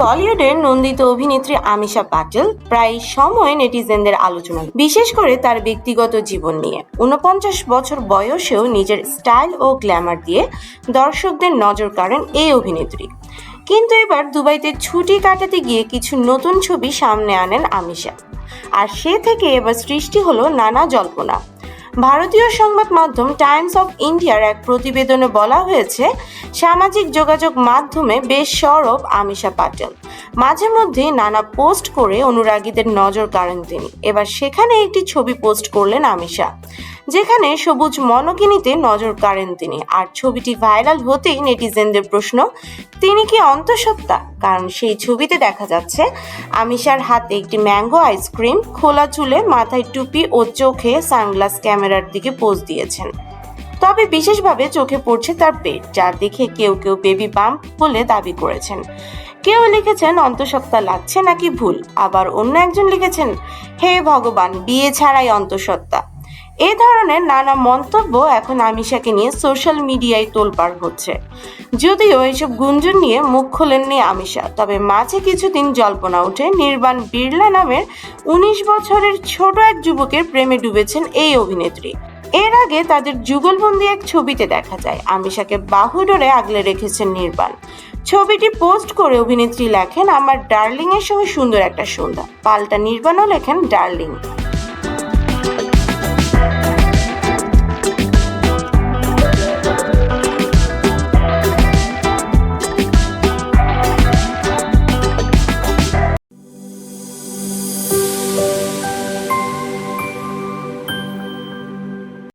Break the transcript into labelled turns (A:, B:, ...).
A: বলিউডের নন্দিত অভিনেত্রী আমিষা পাটেল প্রায় সময় নেটিজেনদের আলোচনা, বিশেষ করে তার ব্যক্তিগত জীবন নিয়ে। ৪৯ বছর বয়সেও নিজের স্টাইল ও গ্ল্যামার দিয়ে দর্শকদের নজর কাড়েন এই অভিনেত্রী। কিন্তু এবার দুবাইতে ছুটি কাটাতে গিয়ে কিছু নতুন ছবি সামনে আনেন আমিষা, আর সে থেকে এবার সৃষ্টি হলো নানা জল্পনা। ভারতীয় সংবাদ মাধ্যম টাইমস অফ ইন্ডিয়ার এক প্রতিবেদনে বলা হয়েছে, সামাজিক যোগাযোগ মাধ্যমে বেশ সরব আমিষা পাটেল। মাঝে মধ্যে নানা পোস্ট করে অনুরাগীদের নজর কাড়েন তিনি। এবার সেখানে একটি ছবি পোস্ট করলেন আমিষা, যেখানে সবুজ মনকিনিতে নজর কাড়েন তিনি। আর ছবিটি ভাইরাল হতেই নেটিজেনদের প্রশ্ন, তিনি কি অন্তঃসত্ত্বা? কারণ সেই ছবিতে দেখা যাচ্ছে আমিষার হাতে একটি ম্যাঙ্গো আইসক্রিম, খোলা চুলে, মাথায় টুপি ও চোখে সানগ্লাস, ক্যামেরার দিকে পোজ দিয়েছেন। তবে বিশেষভাবে চোখে পড়ছে তার পেট, যা দেখে কেউ কেউ বেবি বাম্প বলে দাবি করেছেন। কেউ লিখেছেন অন্তঃসত্ত্বা লাগছে নাকি ভুল, আবার অন্য একজন লিখেছেন হে ভগবান, বিয়ে ছাড়াই অন্তঃসত্ত্বা। এই ধরনের নানা মন্তব্য এখন আমিষাকে নিয়ে সোশ্যাল মিডিয়ায় তোলপাড় হচ্ছে। যদিও এসব গুঞ্জন নিয়ে মুখ খোলেননি আমিষা, তবে মাঝে কিছুদিন জল্পনা ওঠে নির্বাণ বিড়লা নামের ১৯ বছরের ছোট এক যুবকের প্রেমে ডুবেছেন এই অভিনেত্রী। এর আগে তাদের যুগলবন্দি এক ছবিতে দেখা যায় আমিষাকে বাহুডোরে আগলে রেখেছেন নির্বাণ। ছবিটি পোস্ট করে অভিনেত্রী লেখেন, আমার ডার্লিং এর সঙ্গে সুন্দর একটা সন্ধ্যা। পাল্টা নির্বাণও লেখেন ডার্লিং।